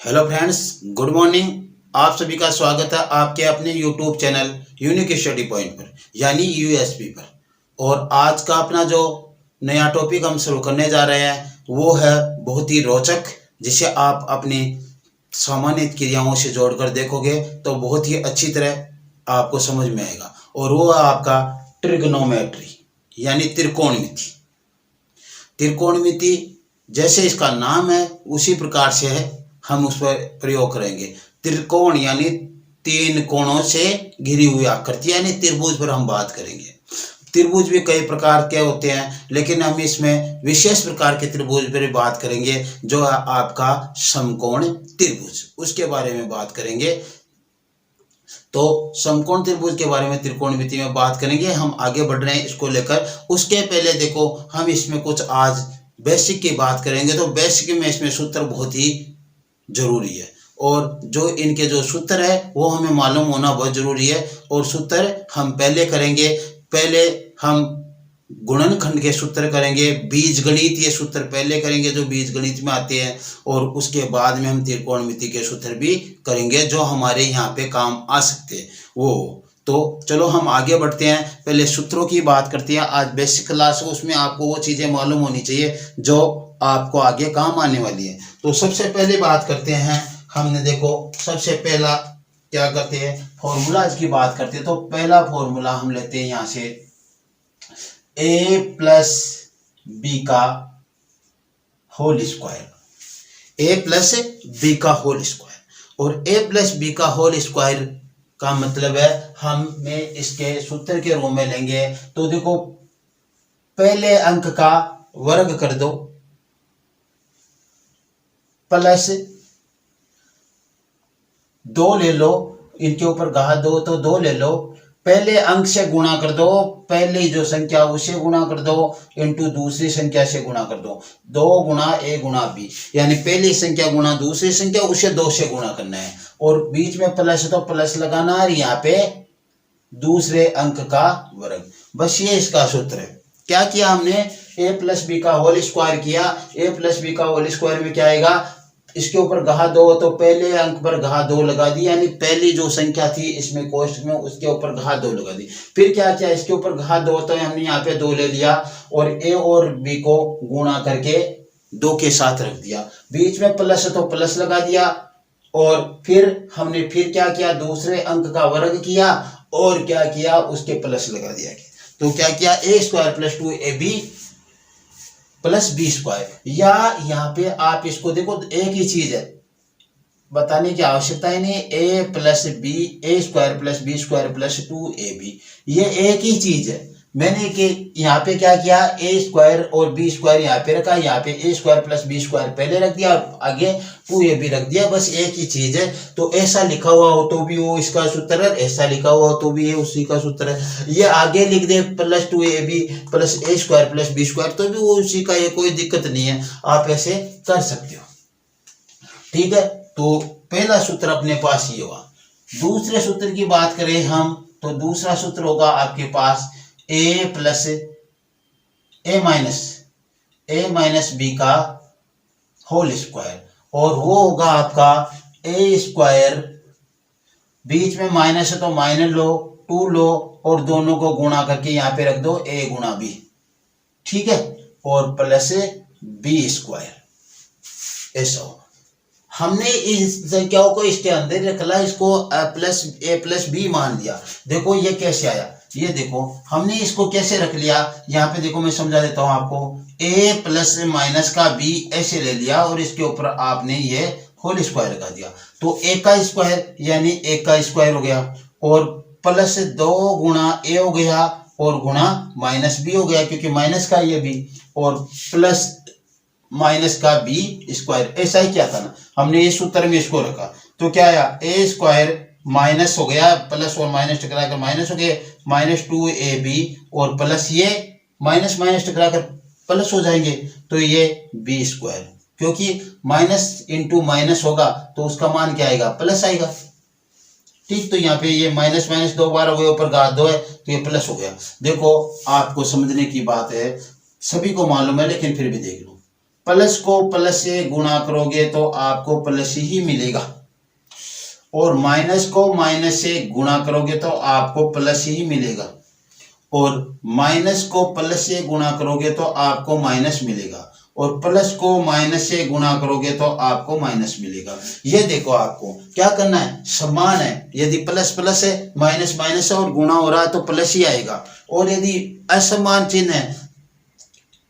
Hello friends, good morning. आप सभी का स्वागत है आपके अपने YouTube channel unique study point पर, यानी यूएसपी पर। और आज का अपना जो नया टॉपिक हम शुरू करने जा रहे हैं वो है बहुत ही रोचक, जिसे आप अपनी सामान्य क्रियाओं से जोड़कर देखोगे तो बहुत ही अच्छी तरह आपको समझ में आएगा। और वो है आपका ट्रिग्नोमेट्री, यानी त्रिकोणमिति। त्रिकोणमिति जैसे इसका नाम है उसी प्रकार से है, हम उस पर प्रयोग करेंगे। त्रिकोण यानी तीन कोणों से घिरी हुई आकृति, यानी त्रिभुज पर हम बात करेंगे। त्रिभुज भी कई प्रकार के होते हैं, लेकिन हम इसमें विशेष प्रकार के त्रिभुज पर बात करेंगे, जो है आपका समकोण त्रिभुज। उसके बारे में बात करेंगे। तो समकोण त्रिभुज के बारे में त्रिकोणमिति में बात करेंगे। हम आगे बढ़ रहे हैं इसको लेकर। उसके पहले देखो, हम इसमें कुछ आज बेसिक की बात करेंगे। तो बेसिक में इसमें सूत्र बहुत ही जरूरी है, और जो इनके जो सूत्र है वो हमें मालूम होना बहुत जरूरी है। और सूत्र हम पहले करेंगे। पहले हम गुणनखंड के सूत्र करेंगे, बीजगणितीय सूत्र पहले करेंगे जो बीजगणित में आते हैं, और उसके बाद में हम त्रिकोणमिति के सूत्र भी करेंगे जो हमारे यहाँ पे काम आ सकते हैं वो। तो चलो हम आगे बढ़ते हैं। पहले सूत्रों की बात करते हैं। आज बेसिक क्लास है, उसमें आपको वो चीज़ें मालूम होनी चाहिए जो आपको आगे काम आने वाली है। तो सबसे पहले बात करते हैं। हमने देखो सबसे पहला क्या करते हैं, फॉर्मूला की बात करते हैं। तो पहला फॉर्मूला हम लेते हैं यहाँ से, a प्लस बी का whole square. a plus B का होल स्क्वायर। और a प्लस बी का होल स्क्वायर का मतलब है हमें इसके सूत्र के रूप में लेंगे। तो देखो, पहले अंक का वर्ग कर दो प्लस 2 ले लो, इनके ऊपर घात 2 तो 2 ले लो। पहले अंक से गुणा कर दो, पहली जो संख्या उसे गुणा कर दो, इंटू दूसरी संख्या से गुणा कर दो। 2 गुणा a गुणा b, यानी पहली संख्या गुणा दूसरी संख्या, उसे 2 से गुणा करना है। और बीच में प्लस तो प्लस लगाना है, यहाँ पे दूसरे अंक का वर्ग। बस ये इसका सूत्र है। क्या किया हमने, a प्लस बी का होल स्क्वायर किया। a प्लस बी का होल स्क्वायर में क्या आएगा, इसके ऊपर घात 2 तो पहले अंक पर घात 2 लगा दी, यानी पहली जो संख्या थी इसमें कोष्ठक में उसके ऊपर घात 2 लगा दी। फिर क्या किया, इसके ऊपर घात 2 तो हमने यहाँ पे 2 ले लिया, और a और b को गुणा करके 2 के साथ रख दिया। बीच में प्लस तो प्लस लगा दिया, और फिर हमने फिर क्या किया, दूसरे अंक का वर्ग किया, और क्या किया, उसके प्लस लगा दिया। तो क्या किया, a square plus 2ab plus B square. या यहाँ पे आप इसको देखो, एक ही चीज है, बताने की आवश्यकता ही नहीं। A plus B, A square plus B square plus 2ab, ये एक ही चीज है। मैंने कि यहाँ पे क्या किया, ए स्क्वायर और बी स्क्वायर यहाँ पे रखा, यहाँ पे ए स्क्वायर प्लस बी स्क्वायर पहले रख दिया, आगे 2ab रख दिया। बस एक ही चीज है। तो ऐसा लिखा हुआ हो तो भी वो इसका सूत्र है, ऐसा लिखा हुआ हो तो भी ये उसी का सूत्र है। ये आगे लिख दे plus 2ab plus A square plus B square तो भी वो उसी का, ये कोई दिक्कत नहीं है, आप ऐसे कर सकते हो। ठीक है, तो पहला सूत्र अपने पास ये हुआ। दूसरे सूत्र की बात करें हम, तो दूसरा सूत्र होगा आपके पास a plus A minus B का होल स्क्वायर, और वो होगा आपका a स्क्वायर, बीच में माइनस है तो माइनस लो, 2 लो, और दोनों को गुणा करके यहाँ पे रख दो a गुणा b। ठीक है, और प्लस b स्क्वायर। ऐसा हमने इस संख्याओं को इसके अंदर रखला, इसको प्लस a प्लस b मान दिया। देखो ये कैसे आया, ये देखो हमने इसको कैसे रख लिया। यहाँ पे देखो मैं समझा देता हूँ आपको। a प्लस माइनस का b ऐसे ले लिया, और इसके ऊपर आपने ये होल स्क्वायर लगा दिया। तो a का स्क्वायर यानी a का स्क्वायर हो गया, और प्लस 2 गुणा a हो गया, और गुणा माइनस b हो गया, क्योंकि माइनस का ये b, और प्लस माइनस का बी स्क्वायर। ऐसा ही क्या था ना, हमने इस सूत्र में इसको रखा। तो क्या आया, ए स्क्वायर माइनस हो गया, प्लस और माइनस टकराकर माइनस हो गए, माइनस 2ab, और प्लस ये माइनस माइनस टकराकर प्लस हो जाएंगे, तो ये बी स्क्वायर। क्योंकि माइनस इंटू माइनस होगा तो उसका मान क्या आएगा, प्लस आएगा। ठीक, तो यहाँ पे ये माइनस माइनस 2 बार हो गए, ऊपर घात 2 है तो ये प्लस हो गया। देखो आपको समझने की बात है, सभी को मालूम है, लेकिन फिर भी देख लो। प्लस को प्लस से गुणा करोगे तो आपको प्लस ही मिलेगा, और माइनस को माइनस से गुणा करोगे तो आपको प्लस ही मिलेगा, और माइनस को प्लस से गुणा करोगे तो आपको माइनस मिलेगा, और प्लस को माइनस से गुणा करोगे तो आपको माइनस मिलेगा। ये देखो आपको क्या करना है, समान है, यदि प्लस प्लस है माइनस माइनस है और गुणा हो रहा है तो प्लस ही आएगा, और यदि असमान चिन्ह है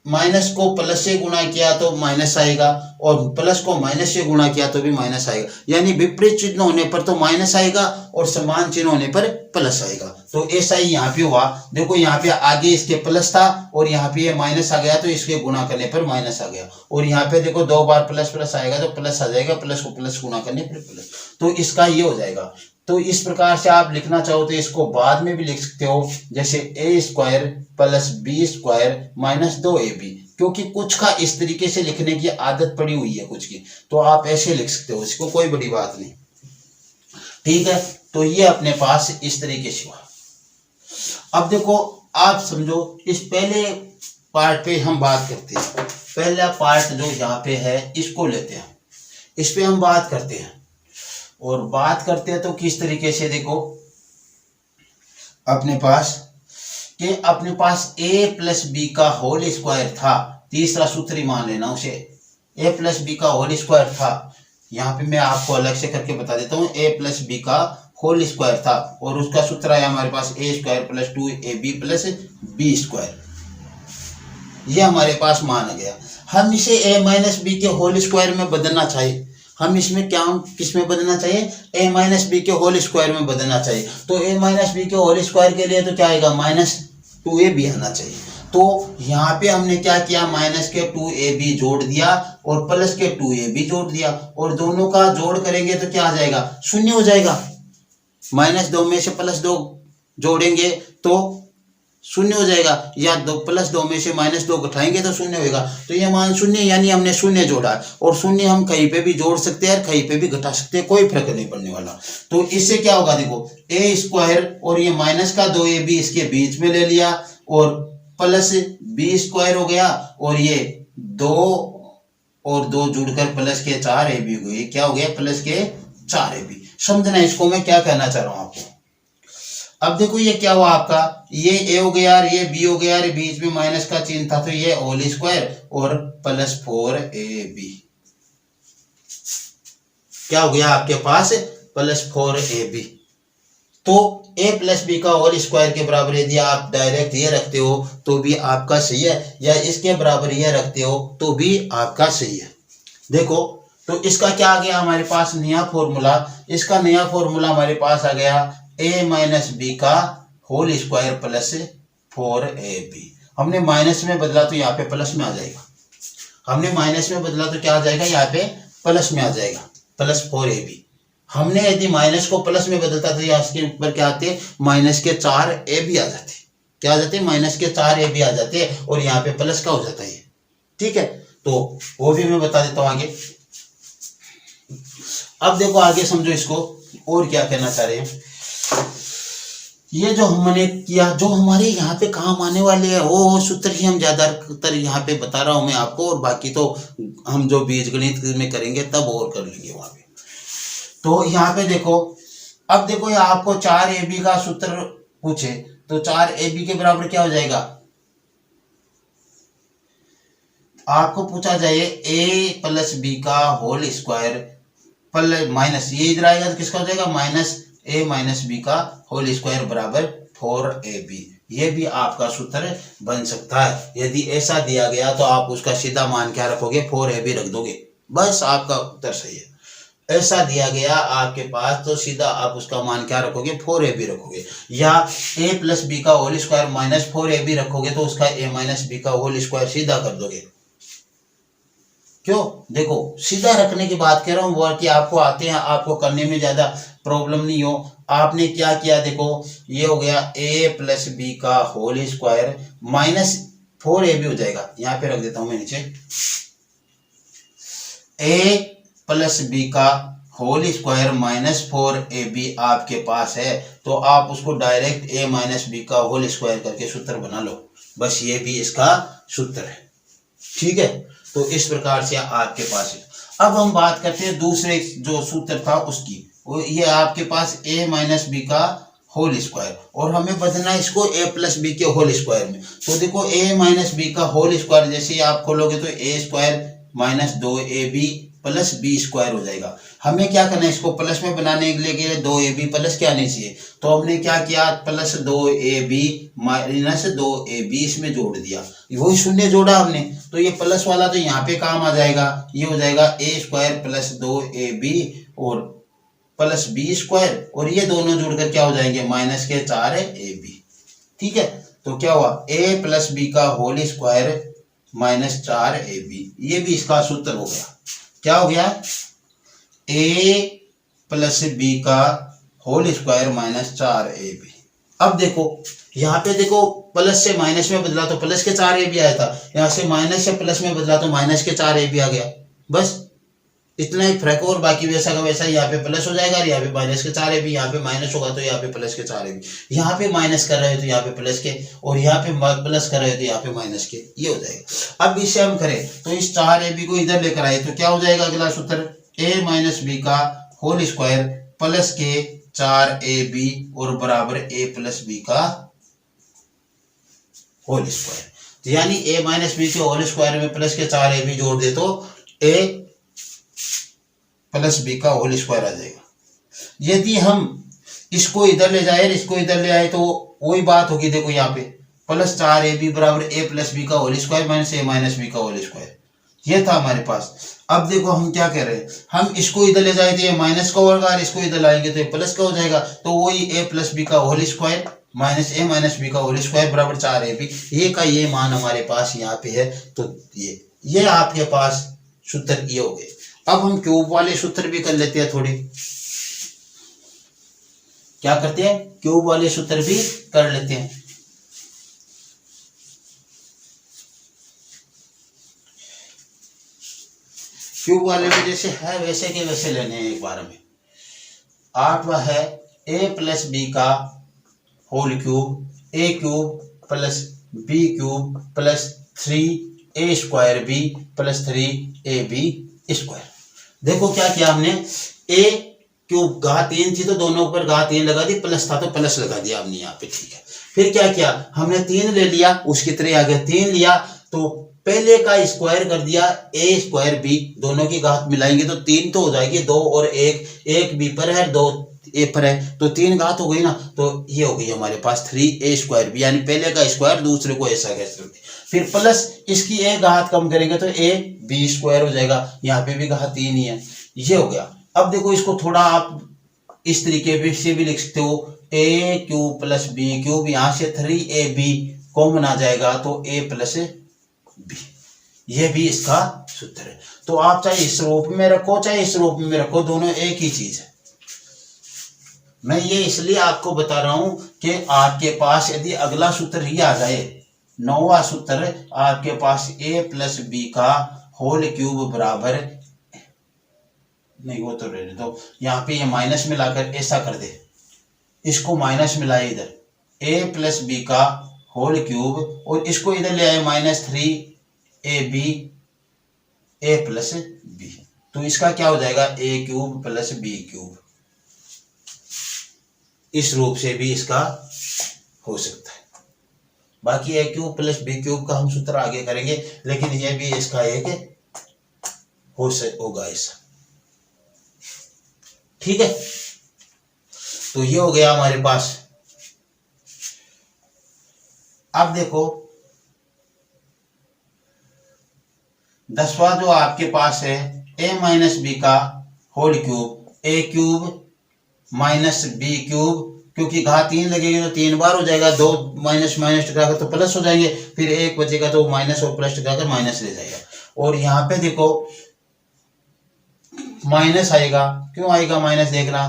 माइनस को प्लस से गुणा किया तो माइनस आएगा, और प्लस को माइनस से गुणा किया तो भी माइनस आएगा। यानी विपरीत चिन्ह होने पर तो माइनस आएगा और समान चिन्ह होने पर प्लस आएगा। तो ऐसा ही यहाँ पे हुआ, देखो यहाँ पे आगे इसके प्लस था और यहाँ पे ये माइनस आ गया तो इसके गुणा करने पर माइनस आ गया, और यहाँ पे देखो दो बार प्लस प्लस आएगा तो प्लस आ जाएगा, प्लस को प्लस गुणा करने पर प्लस, तो इसका ये हो जाएगा। तो इस प्रकार से आप लिखना चाहो तो इसको बाद में भी लिख सकते हो, जैसे A square plus B square minus 2ab, क्योंकि कुछ का इस तरीके से लिखने की आदत पड़ी हुई है कुछ की, तो आप ऐसे लिख सकते हो, इसको कोई बड़ी बात नहीं। ठीक है, तो ये अपने पास इस तरीके से हुआ। अब देखो आप समझो, इस पहले पार्ट पे हम बात करते हैं। पहला पार्ट जो यहाँ पे है इसको लेते हैं, इस पे हम बात करते हैं, और बात करते हैं तो किस तरीके से, देखो अपने पास a प्लस बी का होल स्क्वायर था, तीसरा सूत्र ही मान लेना उसे, a प्लस बी का होल स्क्वायर था। यहाँ पे मैं आपको अलग से करके बता देता हूँ, a प्लस बी का होल स्क्वायर था, और उसका सूत्र आया हमारे पास a square plus 2ab plus B square, ये हमारे पास मान गया। हम इसे a माइनस बी के होल स्क्वायर में बदलना चाहिए, हम इसमें क्या किस में बदलना चाहिए, a माइनस बी के होल स्क्वायर में बदलना चाहिए। तो a माइनस बी के होल स्क्वायर के लिए तो क्या आएगा, माइनस 2ab आना चाहिए। तो यहाँ पे हमने क्या किया, माइनस के 2ab जोड़ दिया और प्लस के 2ab जोड़ दिया, और दोनों का जोड़ करेंगे तो क्या आ जाएगा, शून्य हो जाएगा। -2 में से +2 जोड़ेंगे तो शून्य हो जाएगा, या +2 में से -2 घटाएंगे तो शून्य होगा। तो ये मान शून्य, यानी हमने शून्य जोड़ा, और शून्य हम कहीं पे भी जोड़ सकते हैं और कहीं पे भी घटा सकते हैं, कोई फर्क नहीं पड़ने वाला। तो इससे क्या होगा, देखो a स्क्वायर और ये माइनस का 2ab इसके बीच में ले लिया, और प्लस b स्क्वायर हो गया, और ये 2 और 2 जुड़कर प्लस के 4ab हो गए, क्या हो गया, प्लस के 4ab। समझना इसको मैं क्या कहना चाह रहा हूँ आपको। अब देखो ये क्या हुआ आपका, ये a हो गया और ये b हो गया, और बीच में माइनस का चिन्ह था तो ये होल स्क्वायर और प्लस 4ab, क्या हो गया आपके पास, प्लस 4ab। तो a प्लस बी का होल स्क्वायर के बराबर यदि आप डायरेक्ट ये रखते हो तो भी आपका सही है, या इसके बराबर ये रखते हो तो भी आपका सही है। देखो तो इसका क्या आ गया हमारे पास नया फॉर्मूला, इसका नया फॉर्मूला हमारे पास आ गया a माइनस बी का होल स्क्वायर प्लस 4ab। हमने माइनस में बदला तो यहाँ पे प्लस में आ जाएगा, हमने माइनस में बदला तो क्या आ जाएगा, यहाँ पे प्लस में आ जाएगा, प्लस 4ab। हमने यदि माइनस को प्लस में बदलता तो यहाँ इसके ऊपर क्या आते, माइनस के 4ab आ जाते, क्या आ जाते, माइनस के 4ab आ जाते, और यहाँ पे प्लस का हो जाता है। ठीक है, तो वो भी मैं बता देता हूँ आगे। अब देखो आगे समझो इसको, और क्या कहना चाह रहे हैं। ये जो हमने किया, जो हमारे यहाँ पे काम आने वाले हैं वो सूत्र ही हम ज्यादातर यहाँ पे बता रहा हूँ मैं आपको, और बाकी तो हम जो बीजगणित में करेंगे तब और कर लेंगे वहां पे। तो यहाँ पे देखो, अब देखो ये आपको 4ab का सूत्र पूछे तो 4ab के बराबर क्या हो जाएगा, आपको पूछा जाए a प्लस बी का होल स्क्वायर प्लस माइनस, ये इधर आएगा तो किसका हो जाएगा, माइनस a माइनस बी का होल स्क्वायर बराबर 4ab। ये भी आपका सूत्र बन सकता है। यदि ऐसा दिया गया तो आप उसका सीधा मान क्या रखोगे, 4ab रख दोगे, बस आपका उत्तर सही है। ऐसा दिया गया आपके पास तो सीधा आप उसका मान क्या रखोगे, 4ab रखोगे, या a प्लस बी का होल स्क्वायर माइनस 4ab रखोगे तो उसका a माइनस बी का होल स्क्वायर सीधा कर दोगे। क्यों, देखो सीधा रखने की बात कह रहा हूँ, वो कि आपको आते हैं, आपको करने में ज्यादा प्रॉब्लम नहीं हो। आपने क्या किया, देखो ये हो गया a प्लस बी का होल स्क्वायर माइनस 4ab हो जाएगा, यहाँ पे रख देता हूं मैं नीचे, a प्लस बी का होल स्क्वायर माइनस 4ab आपके पास है, तो आप उसको डायरेक्ट a माइनस बी का होल स्क्वायर करके सूत्र बना लो, बस ये भी इसका सूत्र है। ठीक है, तो इस प्रकार से आपके पास है। अब हम बात करते हैं दूसरे जो सूत्र था उसकी, वो ये आपके पास a माइनस बी का होल स्क्वायर, और हमें बदलना इसको a प्लस बी के होल स्क्वायर में। तो देखो a माइनस बी का होल स्क्वायर जैसे ही आप खोलोगे तो a square minus 2ab plus B square हो जाएगा। हमें क्या करना है, इसको प्लस में बनाने के लिए 2ab प्लस क्या आनी चाहिए, तो हमने क्या किया, प्लस 2ab माइनस 2ab इसमें जोड़ दिया, वही शून्य जोड़ा हमने, तो ये प्लस वाला तो यहाँ पे काम आ जाएगा, ये हो जाएगा a स्क्वायर प्लस 2ab और प्लस बी स्क्वायर, और ये दोनों जोड़कर क्या हो जाएंगे, माइनस के 4ab। ठीक है, तो क्या हुआ, a प्लस बी का होल स्क्वायर माइनस 4ab, ये भी इसका सूत्र हो गया। क्या हो गया, a प्लस बी का होल स्क्वायर माइनस 4ab। अब देखो यहाँ पे देखो, प्लस से माइनस में बदला तो प्लस के 4ab आया था, यहाँ से माइनस से प्लस में बदला तो माइनस के 4ab आ गया, बस इतना ही फर्क, और बाकी वैसा का वैसा यहाँ पे प्लस हो जाएगा और यहाँ पे माइनस के 4ab, यहाँ पे माइनस होगा तो यहाँ पे प्लस के 4ab, यहाँ पे माइनस कर रहे हो तो यहाँ पे प्लस के, और यहाँ पे प्लस कर रहे हो तो यहाँ पे माइनस के, ये हो जाएगा। अब इससे हम करें तो इस 4ab को इधर लेकर आए तो क्या हो जाएगा अगला सूत्र, a माइनस बी का होल स्क्वायर प्लस के 4ab और बराबर a प्लस बी का होल स्क्वायर, यानी a माइनस बी के होल स्क्वायर में प्लस के 4ab जोड़ दे तो a प्लस बी का होल स्क्वायर आ जाएगा। यदि हम इसको इधर ले जाए, इसको इधर ले आए तो वही बात होगी, देखो यहाँ पे प्लस 4ab बराबर a प्लस बी का whole square minus a minus B का होल स्क्वायर, ये था हमारे पास। अब देखो हम क्या कह रहे हैं, हम इसको इधर ले जाए तो ये माइनस का होगा, इसको इधर लाएंगे तो ये प्लस का हो जाएगा, तो वही a प्लस बी का whole square minus a minus B का होल स्क्वायर बराबर 4ab, ये का ये मान हमारे पास यहाँ पे है। तो ये आपके पास सूत्र ये हो गए। अब हम क्यूब वाले सूत्र भी कर लेते हैं थोड़ी, क्या करते हैं, क्यूब वाले सूत्र भी कर लेते हैं। क्यूब वाले में जैसे है वैसे के वैसे लेने हैं एक बार हमें। 8वां है a प्लस बी का whole cube, a cube plus B cube plus 3a square b plus 3ab square. देखो क्या किया हमने, a क्यूब घात 3 थी तो दोनों ऊपर घात 3 लगा दी, प्लस था तो प्लस लगा दिया हमने यहाँ पे, ठीक है। फिर क्या किया हमने 3 ले लिया, उसकी तरह आ गया 3 लिया तो पहले का स्क्वायर कर दिया a स्क्वायर b, दोनों की घात मिलाएंगे तो 3 तो हो जाएगी, 2 और 1 b पर है 2 a पर है, तो 3 घात हो गई ना, तो ये हो गई हमारे पास 3a स्क्वायर b, यानी पहले का स्क्वायर दूसरे को ऐसा कह सकते। फिर प्लस इसकी एक घात कम करेंगे तो a b स्क्वायर हो जाएगा, यहाँ पे भी घात 3 ही है, ये हो गया। अब देखो इसको थोड़ा आप इस तरीके से भी लिख सकते हो, a cube plus b cube, यहाँ से 3ab कॉमन आ जाएगा तो a प्लस b, ये भी इसका सूत्र है। तो आप चाहे इस रूप में रखो चाहे इस रूप में रखो, दोनों एक ही चीज है। मैं ये इसलिए आपको बता रहा हूं कि आपके पास यदि अगला सूत्र ही आ जाए, 9वां सूत्र आपके पास a प्लस बी का होल क्यूब बराबर, नहीं वो तो रहने दो, यहाँ पे ये माइनस मिलाकर ऐसा कर दे, इसको माइनस मिलाए इधर a प्लस बी का होल क्यूब, और इसको इधर ले आए minus 3ab a plus B, तो इसका क्या हो जाएगा a cube plus B cube. इस रूप से भी इसका हो सकता है। बाकी a cube plus B cube का हम सूत्र आगे करेंगे, लेकिन यह भी इसका एक होगा ऐसा, ठीक है। तो ये हो गया हमारे पास। अब देखो 10वां जो आपके पास है a माइनस बी का whole cube, a cube minus B cube, क्योंकि घात 3 लगेगी तो 3 बार हो जाएगा, 2 माइनस माइनस टकराकर तो प्लस हो जाएंगे, फिर 1 बचेगा तो माइनस और प्लस टकराकर माइनस ले जाएगा। और यहाँ पे देखो माइनस आएगा, क्यों आएगा माइनस, देखना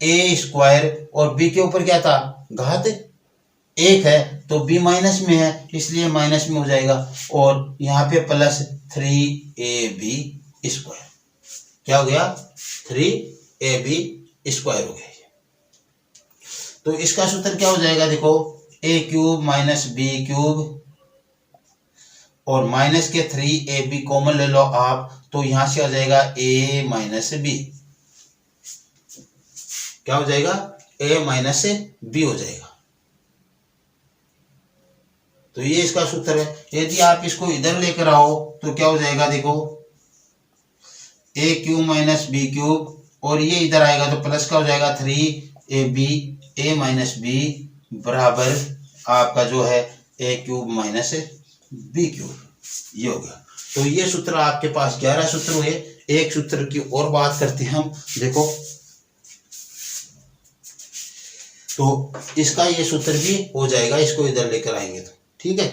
a स्क्वायर और b के ऊपर क्या था घात 1 है तो b माइनस में है इसलिए माइनस में हो जाएगा, और यहाँ पे प्लस 3ab स्क्वायर, क्या हो गया 3ab स्क्वायर हो गया। तो इसका सूत्र क्या हो जाएगा, देखो a cube minus B cube और माइनस के 3ab कॉमन ले लो आप, तो यहां से आ जाएगा a माइनस बी। क्या हो जाएगा? a माइनस बी हो जाएगा। तो ये इसका सूत्र है। यदि आप इसको इधर लेकर आओ तो क्या हो जाएगा? देखो a cube minus B cube, और ये इधर आएगा तो प्लस का हो जाएगा 3ab a माइनस बी बराबर आपका जो है a cube minus B cube. ये हो गया। तो ये सूत्र आपके पास 11 सूत्र हुए। एक सूत्र की और बात करते हैं हम। देखो तो इसका ये सूत्र भी हो जाएगा, इसको इधर लेकर आएंगे तो ठीक है।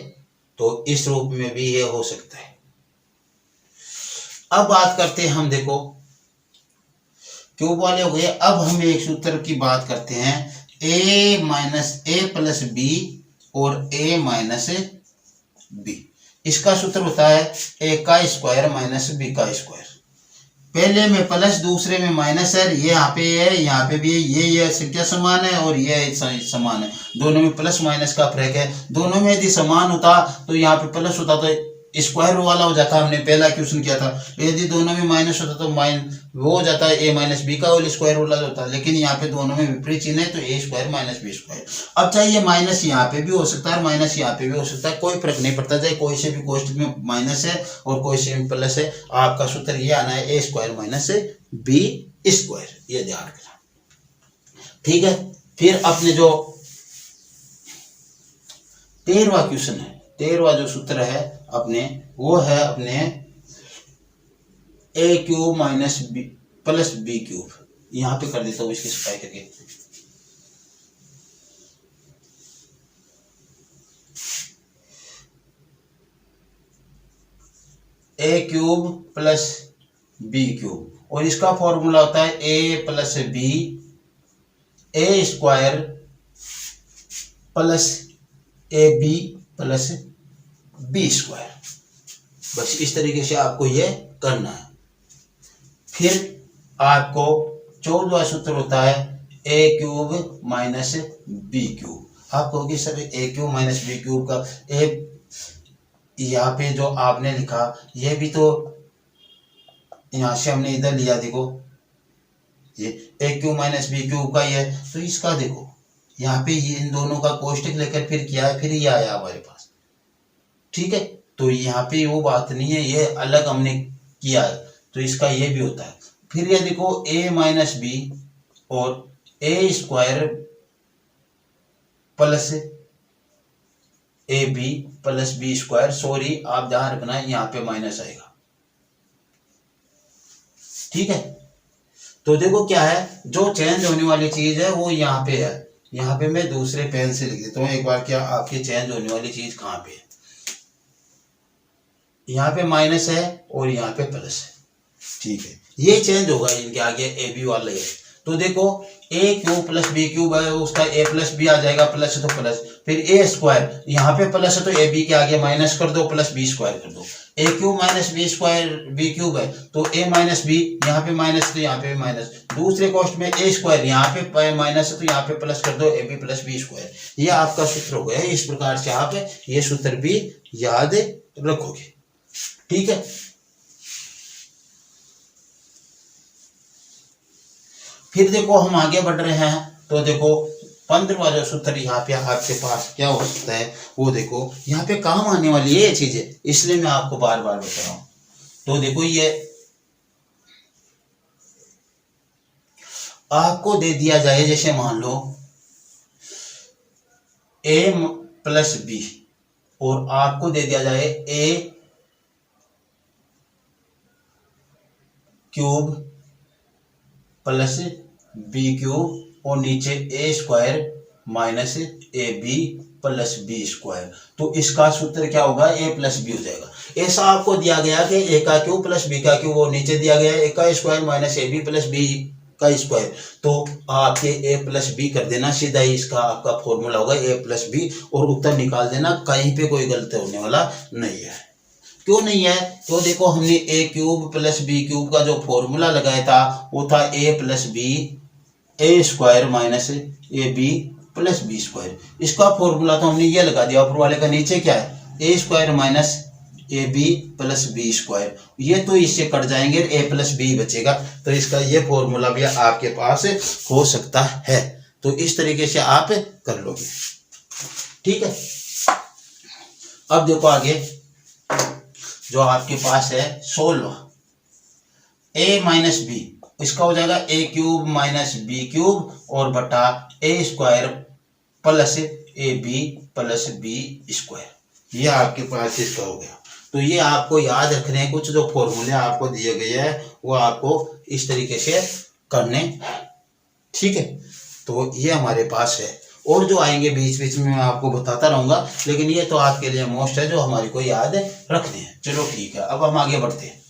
तो इस रूप में भी ये हो सकता है। अब बात करते हैं हम, देखो क्यूब वाले हो गए। अब हम एक सूत्र की बात करते हैं, a minus A plus B और a माइनस बी। इसका सूत्र होता है a का स्क्वायर माइनस b का स्क्वायर। पहले में प्लस, दूसरे में माइनस है। ये यहाँ पे है, यहाँ पे भी है। ये संख्या समान है और ये समान है। दोनों में प्लस माइनस का फर्क है। दोनों में यदि समान होता तो यहाँ पे प्लस होता तो स्क्वायर वाला हो जाता। हमने पहला क्वेश्चन किया था। यदि दोनों में माइनस होता तो वो हो जाता है a माइनस बी का होल स्क्वायर वाला होता है। लेकिन यहाँ पे दोनों में विपरीत चिन्ह है तो a square minus B square. अब चाहे ये माइनस यहाँ पे भी हो सकता है और माइनस यहाँ पे भी हो सकता है, कोई फर्क नहीं पड़ता। चाहे कोई से भी कोष्टक में माइनस है और कोई से भी प्लस है, आपका सूत्र ये आना है a square minus B square. ये ध्यान रखना, ठीक है। फिर अपने जो 13वां क्वेश्चन है, 13वां जो सूत्र है अपने, वो है अपने a cube minus B plus B cube. यहां पे कर देता हूं इसकी सफाई करके। a cube plus B cube, और इसका फॉर्मूला होता है a plus B A square plus A B plus B square. बस इस तरीके से आपको ये करना है। फिर आपको 14वां सूत्र होता है a cube minus B cube. आप कहोगे sir a cube minus B cube का a यहाँ पे जो आपने लिखा, ये भी तो यहाँ से हमने इधर लिया। देखो ये a cube minus B cube का ही है, तो इसका देखो यहाँ पे ये इन दोनों का कोष्टक लेकर फिर किया है, फिर ये आया हमारे पास, ठीक है। तो यहाँ पे वो बात नहीं है, ये अलग हमने किया है, तो इसका ये भी होता है। फिर ये देखो a माइनस बी और a square plus A B plus B square. Sorry, आप ध्यान रखना है यहाँ पे माइनस आएगा, ठीक है। तो देखो क्या है, जो चेंज होने वाली चीज है वो यहाँ पे है। यहाँ पे मैं दूसरे पेन से लिख देता हूँ एक बार, क्या आपकी चेंज होने वाली चीज कहाँ पे है। यहाँ पे माइनस है और यहाँ पे प्लस है, ठीक है। ये चेंज होगा इनके आगे ए बी वाले है। तो देखो a cube plus B cube है, उसका a प्लस बी आ जाएगा, प्लस है तो प्लस। फिर a स्क्वायर, यहाँ पे प्लस है तो ए बी के आगे माइनस कर दो, प्लस बी स्क्वायर कर दो। a cube minus B square B cube है तो a माइनस बी, यहाँ पे माइनस तो यहाँ पे भी माइनस। दूसरे कॉस्ट में a स्क्वायर, यहाँ पे माइनस है तो यहाँ पे प्लस कर दो, a B plus B square. ये आपका सूत्र हो गया। इस प्रकार से आप ये सूत्र भी याद रखोगे, ठीक है। फिर देखो हम आगे बढ़ रहे हैं, तो देखो 15वां जो सूत्र यहाँ पे आपके पास क्या हो सकता है, वो देखो यहाँ पे काम आने वाली है ये चीजें, इसलिए मैं आपको बार बार बता रहा हूं। तो देखो ये आपको दे दिया जाए, जैसे मान लो a प्लस बी, और आपको दे दिया जाए a cube plus B cube और नीचे A square minus A B plus B square. तो इसका सूत्र क्या होगा, ए प्लस बी हो जाएगा। ऐसा आपको दिया गया कि ए का क्यूब प्लस बी का क्यूब, और नीचे दिया गया ए का square minus A B plus B का स्क्वायर। तो आपके ए प्लस बी कर देना, सीधा ही इसका आपका फॉर्मूला होगा ए प्लस बी, और उत्तर निकाल देना। कहीं पे कोई गलती होने वाला नहीं है। क्यों नहीं है, तो देखो हमने a cube plus B cube का जो फॉर्मूला लगाया था वो था a plus B A square minus A B plus B square. इसका फॉर्मूला तो हमने ये लगा दिया। ऊपर वाले का नीचे क्या है, a square minus A B plus B square, ये तो इससे कट जाएंगे, ए प्लस बी बचेगा। तो इसका ये फॉर्मूला भी आपके पास हो सकता है। तो इस तरीके से आप कर लोगे, ठीक है। अब देखो आगे जो आपके पास है 16, ए माइनस बी, इसका हो जाएगा A cube minus B cube और बटा A square plus A B plus B square, ये आपके पास इसका हो गया। तो ये आपको याद रखने हैं, कुछ जो फॉर्मूले आपको दिए गए हैं वो आपको इस तरीके से करने, ठीक है। तो ये हमारे पास है, और जो आएंगे बीच बीच में मैं आपको बताता रहूंगा, लेकिन ये तो आपके लिए मोस्ट है जो हमारे को याद रखने हैं। चलो ठीक है, अब हम आगे बढ़ते हैं।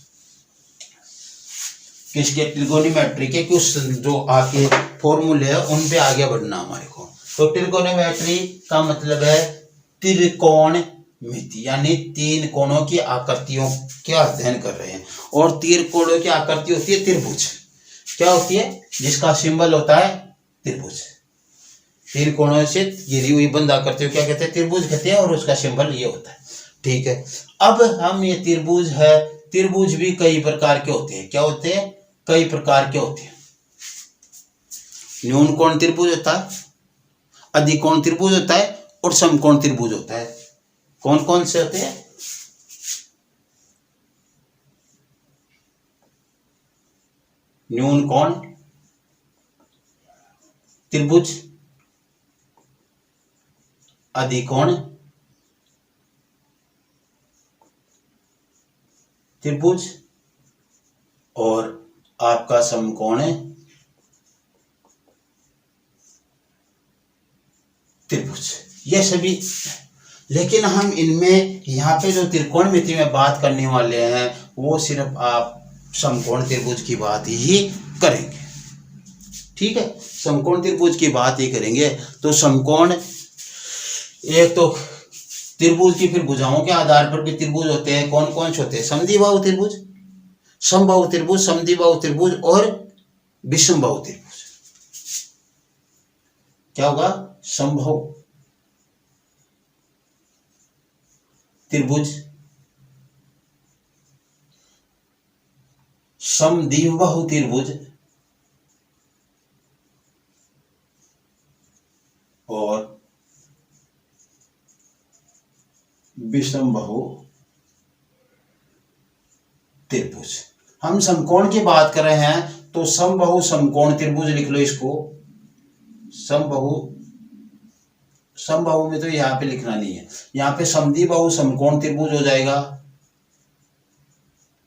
किसके? ट्रिगोनोमेट्री के कुछ जो आपके फॉर्मूले है उन पे आगे बढ़ना हमारे को। तो ट्रिगोनोमेट्री का मतलब है त्रिकोणमिति, यानी तीन कोणों की आकृतियों का अध्ययन कर रहे हैं। और तीन कोणों की आकृति होती है त्रिभुज, क्या होती है? जिसका सिंबल होता है त्रिभुज। तीन कोणों से घिरी हुई बंद आकृति क्या कहते हैं? त्रिभुज कहते हैं, और उसका सिंबल ये होता है, ठीक है। अब हम ये त्रिभुज है, त्रिभुज भी कई प्रकार के होते हैं। क्या होते हैं? कई प्रकार के होते हैं। न्यून कोण त्रिभुज होता है, अधिकोण त्रिभुज होता है, और समकोण त्रिभुज होता है। कौन कौन से होते हैं? न्यून कोण त्रिभुज, अधिकोण त्रिभुज, और आपका समकोण त्रिभुज, ये सभी। लेकिन हम इनमें यहाँ पे जो त्रिकोणमिति में बात करने वाले हैं वो सिर्फ आप समकोण त्रिभुज की बात ही करेंगे, ठीक है। समकोण त्रिभुज की बात ही करेंगे। तो समकोण, एक तो त्रिभुज की फिर भुजाओं के आधार पर भी त्रिभुज होते हैं। कौन कौन से होते हैं? समद्विबाहु त्रिभुज, समबाहु त्रिभुज, समद्विबाहु त्रिभुज और विषमबाहु त्रिभुज। क्या होगा? समबाहु त्रिभुज, समद्विबाहु त्रिभुज और विषमबाहु त्रिभुज। हम समकोण की बात कर रहे हैं तो समबाहु समकोण त्रिभुज लिख लो इसको। समबाहु, समबाहु में तो यहाँ पे लिखना नहीं है, यहाँ पे समद्विबाहु समकोण त्रिभुज हो जाएगा,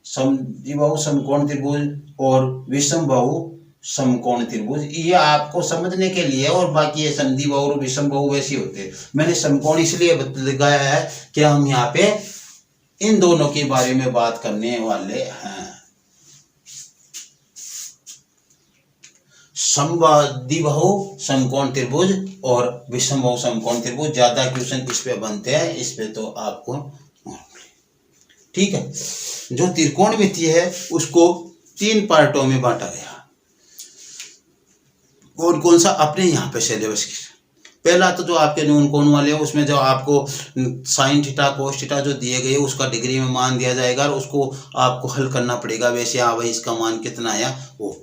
समद्विबाहु समकोण त्रिभुज और विषमबाहु समकोण त्रिभुज। ये आपको समझने के लिए, और बाकी ये समद्विबाहु और विषमबाहु वैसे होते हैं। मैंने समकोण इसलिए लगाया है कि हम यहाँ पे इन दोनों के बारे में बात करने वाले हैं। समद्विबाहु समकोण त्रिभुज और विषमबाहु समकोण त्रिभुज, ज्यादा क्वेश्चन इस पे बनते हैं, इस पे तो आपको, ठीक है। जो त्रिकोणमिति है उसको तीन पार्टों में बांटा गया। कौन कौन सा? अपने यहाँ पे सिलेबस की। पहला तो जो आपके न्यून कोण वाले हैं उसमें जो आपको साइन थीटा कोस थीटा जो दिए गए उसका डिग्री में मान दिया जाएगा, और उसको आपको हल करना पड़ेगा। वैसे हाँ भाई इसका मान कितना आया वो,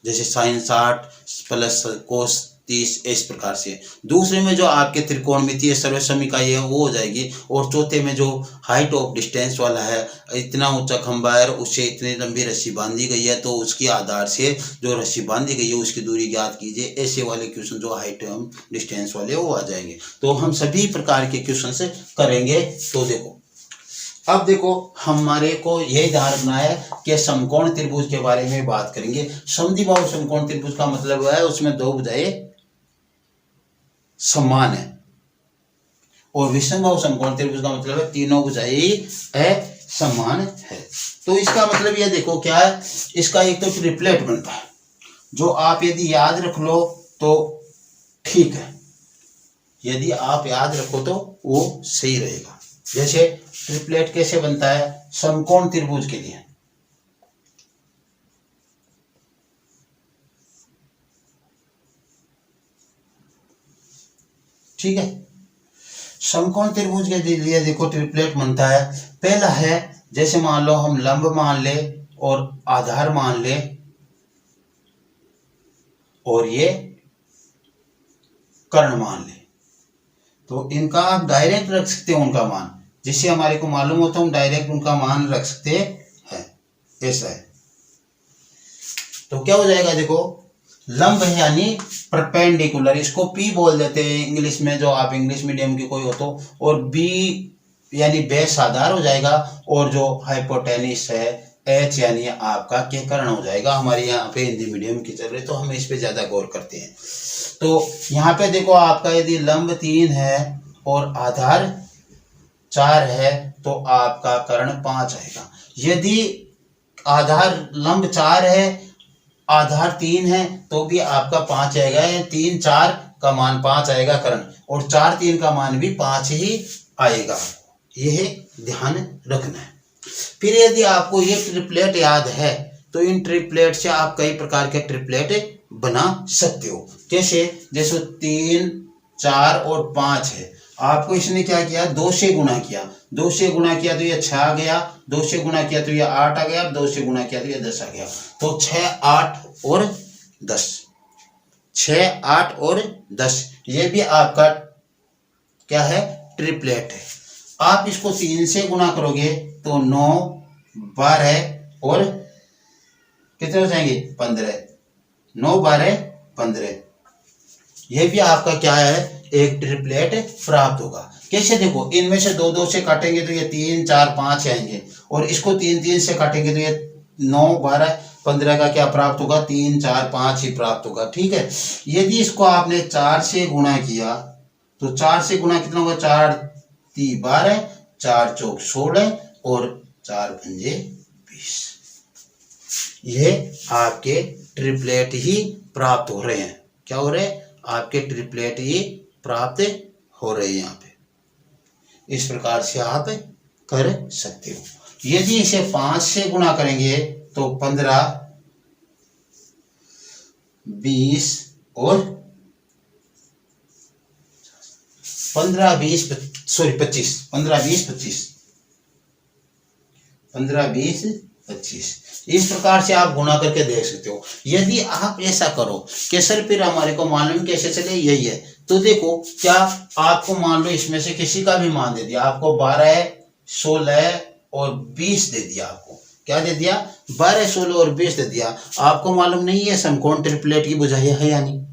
जैसे साइन 60 प्लस कोस 30, इस प्रकार से। दूसरे में जो आपके त्रिकोणमितीय सर्वसमीकाई है वो हो जाएगी। और चौथे में जो हाइट ऑफ डिस्टेंस वाला है, इतना ऊंचा खंबा है, उससे इतनी लंबी रस्सी बांधी गई है, तो उसके आधार से जो रस्सी बांधी गई है उसकी दूरी ज्ञात कीजिए। ऐसे वाले क्वेश्चन जो हाइट डिस्टेंस वाले वो आ जाएंगे। तो हम सभी प्रकार के क्वेश्चन से करेंगे। तो देखो, अब देखो हमारे को यही ध्यान रखना है कि समकोण त्रिभुज के बारे में बात करेंगे। समद्विबाहु समकोण त्रिभुज का मतलब है उसमें दो भुजाएं समान है, और विषमबाहु समकोण त्रिभुज का मतलब है तीनों भुजाएं असमान है। तो इसका मतलब यह देखो क्या है, इसका एक तो ट्रिपलेट बनता है, जो आप यदि याद रख लो तो ठीक है, यदि आप याद रखो तो वो सही रहेगा। जैसे ट्रिपलेट कैसे बनता है समकोण त्रिभुज के लिए? ठीक है, समकोण त्रिभुज के लिए देखो ट्रिपलेट बनता है। पहला है, जैसे मान लो हम लंब मान ले और आधार मान ले और ये कर्ण मान ले, तो इनका आप डायरेक्ट रख सकते हो उनका मान, जिससे हमारे को मालूम होता है हम डायरेक्ट उनका मान रख सकते हैं। ऐसा है तो क्या हो जाएगा, देखो लंब है यानी परपेंडिकुलर, इसको पी बोल देते हैं इंग्लिश में, जो आप इंग्लिश मीडियम के कोई हो तो, और बी यानी बेस आधार हो जाएगा, और जो हाइपोटेनिस है एच यानी आपका के कर्ण हो जाएगा। हमारे यहाँ पे हिंदी मीडियम की चल रही तो हम इस पे ज्यादा गौर करते हैं। तो यहाँ पे देखो आपका यदि लंब 3 है और आधार 4 है तो आपका कर्ण 5 आएगा। यदि आधार लंब 4 है आधार 3 है तो भी आपका 5 आएगा, या 3 4 का मान 5 आएगा कर्ण, और 4 3 का मान भी 5 ही आएगा। यह ध्यान रखना है। फिर यदि आपको ये ट्रिपलेट याद है तो इन ट्रिपलेट से आप कई प्रकार के ट्रिपलेट बना सकते हो। जैसे 3 4 और 5 है, आपको इसने क्या किया, 2 से गुणा किया, 2 से गुणा किया तो ये 6 आ गया, 2 से गुणा किया तो ये 8 आ गया, 2 से गुणा किया तो ये 10 आ गया। तो 6 8 और 10, 6 8 और 10 ये भी आपका क्या है, ट्रिपलेट है। आप इसको 3 से गुणा करोगे तो 9 12 और कितने हो जाएंगे, 15, 9 12 15, यह भी आपका क्या है, एक ट्रिपलेट प्राप्त होगा। कैसे, देखो इनमें से 2 2 से काटेंगे तो ये 3 4 5 आएंगे, और इसको 3 3 से काटेंगे तो ये 9 12 15 का क्या प्राप्त होगा, 3 4 5 ही प्राप्त होगा। ठीक है, यदि इसको आपने 4 से गुणा किया तो 4 से गुणा कितना होगा, 4 3 12, 4 चौक 16 और 4 पंजे 20। ये आपके ट्रिपलेट ही प्राप्त हो रहे हैं। क्या हो रहे हैं, आपके ट्रिपलेट ही प्राप्त हो रहे हैं यहाँ पे। इस प्रकार से आप कर सकते हो। यदि इसे 5 से गुणा करेंगे तो 15 20 और 15 20 25 15 20 25 15 20 25 इस प्रकार से आप गुणा करके देख सकते हो। यदि आप ऐसा करो कि सर फिर हमारे को मालूम कैसे चले, यही है, तो देखो क्या आपको मान लो इसमें से किसी का भी मान दे दिया, आपको 12 16 और 20 दे दिया, आपको क्या दे दिया, 12 16 और 20 दे दिया। आपको मालूम नहीं है समकोण ट्रिपलेट की बुझाई है यानी,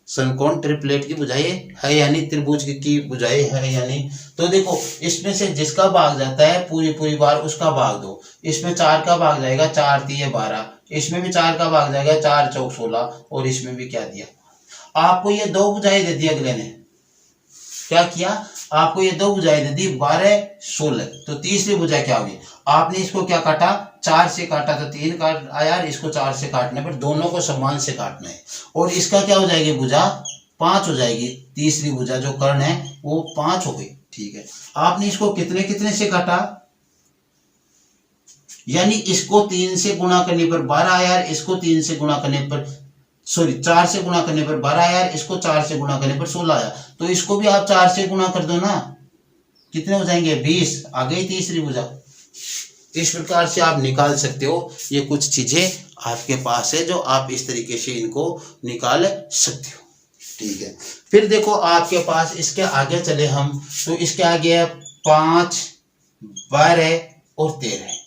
समकोण ट्रिपलेट की बुझाई है यानी, त्रिभुज की बुझाई है यानी, तो देखो इसमें से जिसका भाग जाता है पूरी बार उसका भाग दो। इसमें 4 का भाग जाएगा, 4 3 12, इसमें भी 4 का भाग जाएगा, 4 चौक 16, और इसमें भी क्या दिया, आपको ये 2 बुझाई दे दी। अगले ने क्या किया, आपको ये 2 बुझाई दे दी, 12 16, तो तीसरी बुझाई क्या होगी, आपने इसको क्या काटा, 4 से काटा तो 3 काट आया, इसको 4 से काटने पर दोनों को समान से काटना है, और इसका क्या हो जाएगी, भुजा 5 हो जाएगी। तीसरी भुजा जो कर्ण है वो 5 हो गई। ठीक है, आपने इसको कितने कितने से काटा, यानी इसको 3 से गुणा करने पर 12 आया, इसको 3 से गुणा करने पर 4 से गुणा करने पर 12 आया, इसको 4 से गुणा करने पर 16 आया, तो इसको भी आप 4 से गुणा कर दो ना, कितने हो जाएंगे, 20 आ गई तीसरी भुजा। इस प्रकार से आप निकाल सकते हो। ये कुछ चीजें आपके पास है जो आप इस तरीके से इनको निकाल सकते हो। ठीक है, फिर देखो आपके पास इसके आगे चले हम, तो इसके आगे है 5 12 और 13।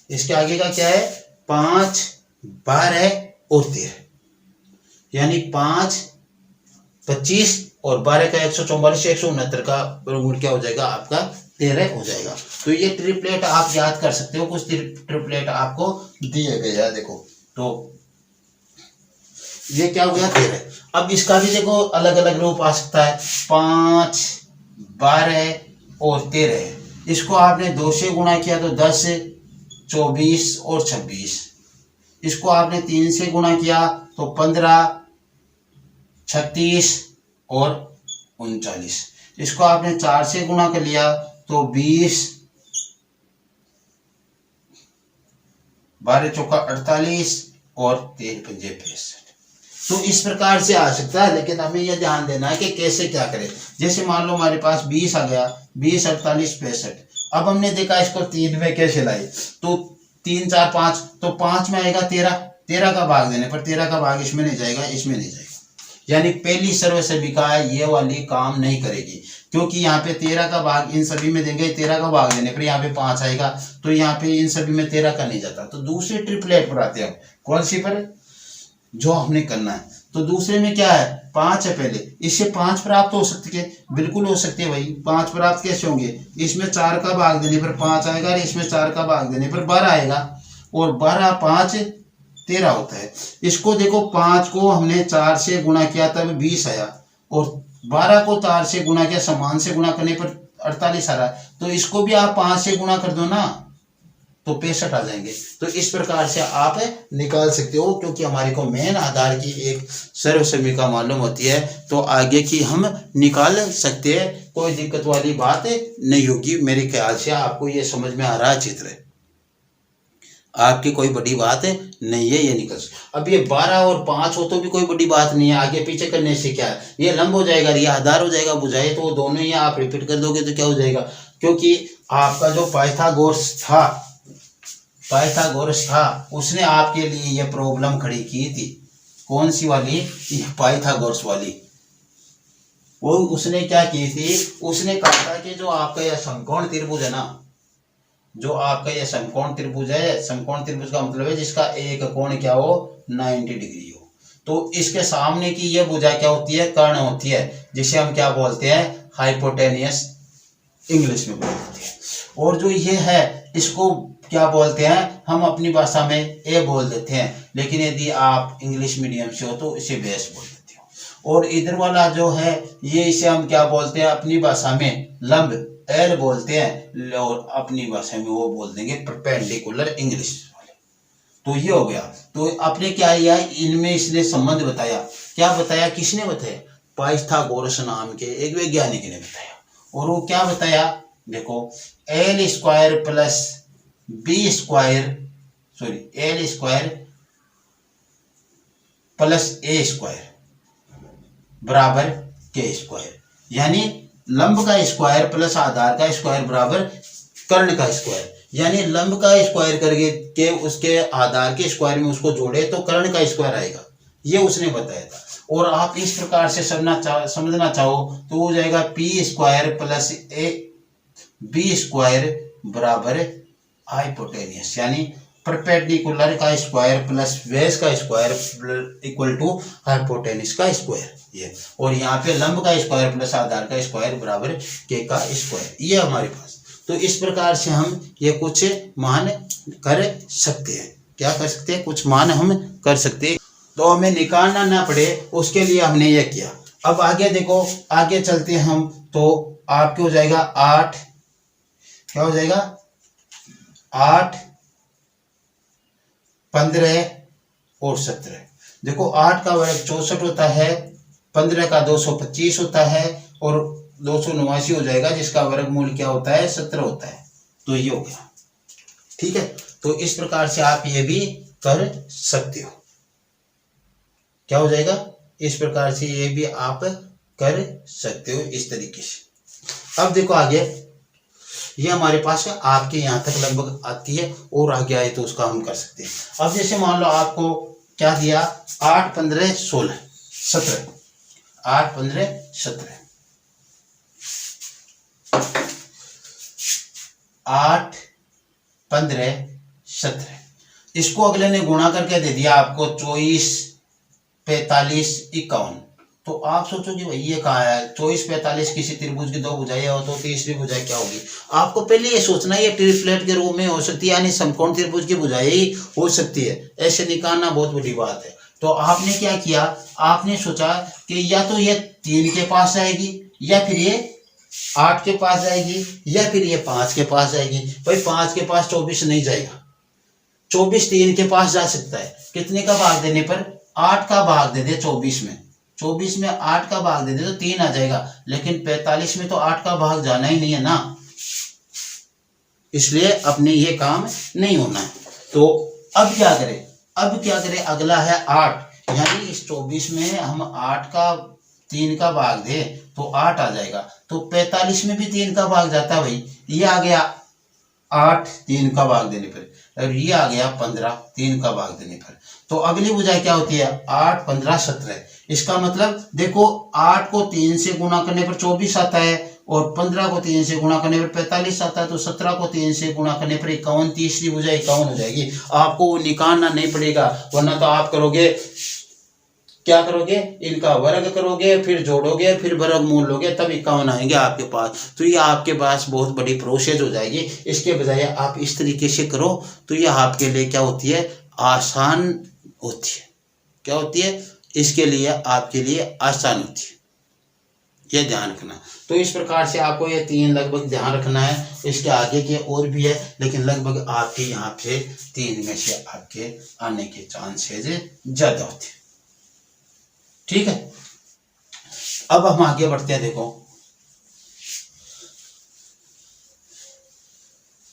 इसके आगे का क्या है, 5 12 और 13, यानी 5 25 और 12 का 144 169 का वर्गमूल क्या हो जाएगा, आपका 13 हो जाएगा। तो ये ट्रिपलेट आप याद कर सकते हो, कुछ ट्रिपलेट आपको दिए गए हैं। देखो तो ये क्या हो गया, 13। अब इसका भी देखो अलग अलग रूप आ सकता है, 5 12 और 13। इसको आपने 2 से गुणा किया तो 10 24 और 26। इसको आपने 3 से गुणा किया तो 15 36 और 39। इसको आपने 4 से गुणा कर लिया तो 20 12 चौका 48 और 3 पंजे 65। तो इस प्रकार से आ सकता है, लेकिन हमें यह ध्यान देना है कि कैसे क्या करें। जैसे मान लो हमारे पास 20 आ गया, 20, 48, 65। अब हमने देखा इसको 3 में कैसे लाए, तो 3, 4, 5, तो 5 में आएगा 13, 13 का भाग देने पर 13 का भाग इसमें नहीं जाएगा, इसमें नहीं जाएगा। यानी पहली सर्व सभिका है ये वाली काम नहीं करेगी, क्योंकि यहाँ पे 13 का भाग इन सभी में देंगे, 13 का भाग देने पर यहाँ पे 5 आएगा, तो यहाँ पे इन सभी में 13 का नहीं जाता। तो दूसरे ट्रिपलेट पर आते हैं, कौन सी पर जो हमने करना है। तो दूसरे में क्या है, 5 है पहले, इससे 5 प्राप्त हो सकती है, बिल्कुल हो सकती है भाई। 5 प्राप्त कैसे होंगे, इसमें 4 का भाग देने पर 5 आएगा और इसमें 4 का भाग देने पर 12 आएगा, और 12, 5, 13 होता है। इसको देखो, 5 को हमने 4 से गुणा किया तब 20 आया, और 12 को 4 से गुणा किया, समान से गुणा करने पर 48 आ रहा है। तो इसको भी आप 5 से गुणा कर दो ना, तो 65 आ जाएंगे। तो इस प्रकार से आप निकाल सकते हो, क्योंकि हमारे को मेन आधार की एक सर्व समीका मालूम होती है, तो आगे की हम निकाल सकते हैं, कोई दिक्कत वाली बात नहीं होगी। मेरे ख्याल से आपको ये समझ में आ रहा है चित्र, आपकी कोई बड़ी बात नहीं है, ये निकल। अब ये 12 और 5 हो तो भी कोई बड़ी बात नहीं है, आगे पीछे करने से क्या है, ये लंब हो जाएगा, ये आधार हो जाएगा, बुझाए तो दोनों ही आप रिपीट कर दोगे तो क्या हो जाएगा, क्योंकि आपका जो पाइथागोरस था उसने आपके लिए ये प्रॉब्लम खड़ी की थी। कौन सी वाली, ये पाइथागोरस वाली। वो उसने क्या की थी, उसने कहा था कि जो आपका यह समकोण त्रिभुज है ना, जो आपका यह समकोण त्रिभुज है, समकोण त्रिभुज का मतलब है जिसका एक कोण क्या हो, 90 डिग्री हो, तो इसके सामने की यह भुजा क्या होती है, कर्ण होती है, जिसे हम क्या बोलते हैं, हाइपोटेनियस, इंग्लिश में बोलते हैं। और जो ये है इसको क्या बोलते हैं, हम अपनी भाषा में ए बोल देते हैं, लेकिन यदि आप इंग्लिश मीडियम से हो तो इसे बेस बोल देते हो। और इधर वाला जो है ये, इसे हम क्या बोलते हैं अपनी भाषा में, लंब, एल बोलते हैं, और अपनी भाषा में वो बोल देंगे परपेंडिकुलर, इंग्लिश वाले। तो ये हो गया। तो आपने क्या किया, इनमें इसने संबंध बताया, क्या बताया, किसने बताया, पाइथागोरस नाम के एक वैज्ञानिक ने बताया। और वो क्या बताया, देखो, L square plus B square, sorry, L square plus A square बराबर के स्क्वायर, यानी लंब का स्क्वायर प्लस आधार का स्क्वायर बराबर कर्ण का स्क्वायर। यानी लंब का स्क्वायर करके के उसके आधार के स्क्वायर में उसको जोड़े तो कर्ण का स्क्वायर आएगा, ये उसने बताया था। और आप इस प्रकार से समझना चाहो तो हो जाएगा P square plus A B square बराबर हाइपोटेनियस, यानी परपेंडिकुलर का स्क्वायर प्लस बेस का स्क्वायर इक्वल टू हाइपोटेनिस का स्क्वायर, ये। और यहाँ पे लंब का स्क्वायर प्लस आधार का स्क्वायर बराबर के का स्क्वायर, ये हमारे पास। तो इस प्रकार से हम ये कुछ मान कर सकते हैं, क्या कर सकते हैं, कुछ मान हम कर सकते हैं, तो हमें निकालना ना पड़े, उसके लिए हमने ये किया। अब आगे देखो, आगे चलते हैं हम, तो आपके हो जाएगा 8, क्या हो जाएगा, 8, 15 और 17। देखो 8 का वर्ग 64 होता है, 15 का 225 होता है, और 279 हो जाएगा, जिसका वर्गमूल क्या होता है, 17 होता है। तो ये हो गया, ठीक है। तो इस प्रकार से आप ये भी कर सकते हो, क्या हो जाएगा, इस प्रकार से ये भी आप कर सकते हो, इस तरीके से। अब देखो आगे, ये हमारे पास है, आपके यहाँ तक लगभग आती है, और आगे आए तो उसका हम कर सकते हैं। अब जैसे मान लो आपको क्या दिया, 8, 15, 16, 17, 8, 15, 17, 8, 15, 17, इसको अगले ने गुणा करके दे दिया आपको 24, 45, 51। तो आप सोचोगे भाई ये कहाँ है, 24, 45 किसी त्रिभुज की 2 भुजाएं हो तो तीसरी भुजाएं क्या होगी। आपको पहले ये सोचना है ये ट्रिपलेट के रूप में हो सकती है, यानी समकोण त्रिभुज की भुजाएं ही हो सकती है, ऐसे निकालना बहुत बड़ी बात है। तो आपने क्या किया, आपने सोचा कि या तो ये 3 के पास जाएगी, या फिर ये 8 के पास जाएगी, या फिर ये 5 के पास जाएगी। भाई 5 के पास 24 नहीं जाएगा, 24 3 के पास जा सकता है, कितने का भाग देने पर, 8 का भाग दे दे 24 में, 24 में 8 का भाग दे दे तो 3 आ जाएगा, लेकिन 45 में तो 8 का भाग जाना ही नहीं है ना, इसलिए अपने ये काम नहीं होना है। तो अब क्या करें, अगला है 8, यानी इस 24 में हम 8 का 3 का भाग दे तो 8 आ जाएगा। तो 45 में भी 3 का भाग जाता है भाई, ये आ गया 8 3 का भाग देने पर, और ये आ गया 15 3 का भाग देने पर। तो अगली बुझाई क्या होती है, 8 15 17। इसका मतलब देखो 8 को 3 से गुणा करने पर 24 आता है, और 15 को 3 से गुणा करने पर 45 आता है। तो 17 को 3 से गुणा करने पर 51, तीसरी बुझाई 51 हो जाएगी। आपको वो निकालना नहीं पड़ेगा, वरना तो आप करोगे क्या करोगे, इनका वर्ग करोगे, फिर जोड़ोगे, फिर वर्गमूल लोगे, तब 51 आएंगे आपके पास। तो ये आपके पास बहुत बड़ी प्रोसेस हो जाएगी। इसके बजाय आप इस तरीके से करो तो ये आपके लिए क्या होती है, आसान होती है। क्या होती है, इसके लिए आपके लिए आसान होती है, ये ध्यान रखना। तो इस प्रकार से आपको ये 3 लगभग ध्यान रखना है। इसके आगे के और भी है, लेकिन लगभग आपके यहाँ पे 3 में से आपके आने के चांसेस ज्यादा होते हैं। ठीक है, अब हम आगे बढ़ते हैं। देखो,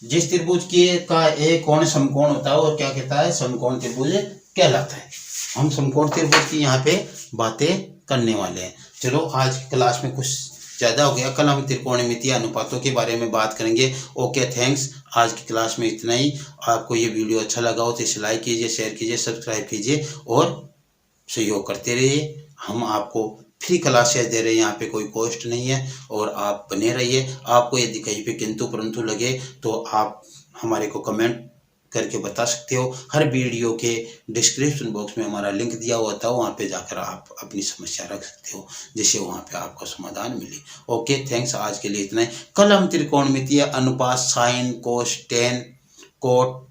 जिस त्रिभुज की का एक कोण समकोण होता है और क्या कहता है, समकोण त्रिभुज कहलाता है। हम समकोण त्रिभुज की यहाँ पे बातें करने वाले हैं। चलो, आज की क्लास में कुछ ज्यादा हो गया, कल हम त्रिकोणमितीय अनुपातों के बारे में बात करेंगे। Okay, thanks. आज की क्लास में इतना ही। आपको ये वीडियो अच्छा लगा हो तो इसे लाइक कीजिए, शेयर कीजिए, सब्सक्राइब कीजिए और सहयोग करते रहिए। हम आपको फ्री क्लासेस दे रहे हैं, यहाँ पे कोई कॉस्ट नहीं है, और आप बने रहिए। आपको यदि कहीं पे किंतु परंतु लगे तो आप हमारे को कमेंट करके बता सकते हो। हर वीडियो के डिस्क्रिप्शन बॉक्स में हमारा लिंक दिया हुआ था, वहाँ पे जाकर आप अपनी समस्या रख सकते हो, जिससे वहाँ पे आपको समाधान मिले। Okay, thanks. आज के लिए इतना ही। कल हम त्रिकोणमितीय अनुपात, साइन, कोस, टेन, कोट,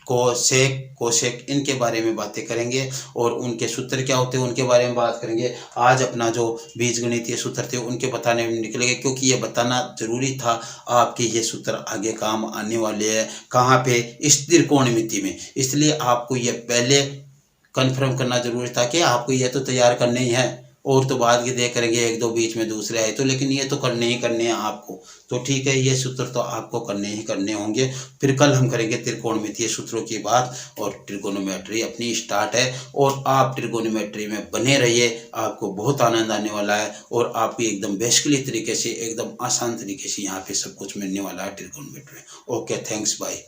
कोसेक, कोसेक, इनके बारे में बातें करेंगे, और उनके सूत्र क्या होते हैं उनके बारे में बात करेंगे। आज अपना जो बीजगणितीय सूत्र थे उनके बताने में निकलेंगे, क्योंकि ये बताना जरूरी था। आपके ये सूत्र आगे काम आने वाले हैं। कहाँ पे, इस त्रिकोणमिति में। इसलिए आपको ये पहले कन्फर्म करना जरूरी था कि आपको ये तो तैयार करने ही है, और तो बाद के देख करेंगे, एक दो बीच में दूसरे आए तो, लेकिन ये तो करने ही करने हैं आपको। तो ठीक है, ये सूत्र तो आपको करने ही करने होंगे। फिर कल हम करेंगे त्रिकोणमितीय सूत्रों की बात, और ट्रिगोनोमेट्री अपनी स्टार्ट है, और आप ट्रिगोनोमेट्री में बने रहिए। आपको बहुत आनंद आने वाला है, और आपको एकदम बेसिकली तरीके से, एकदम आसान तरीके से यहाँ पे सब कुछ मिलने वाला है ट्रिगोनोमेट्री। Okay, thanks, bye.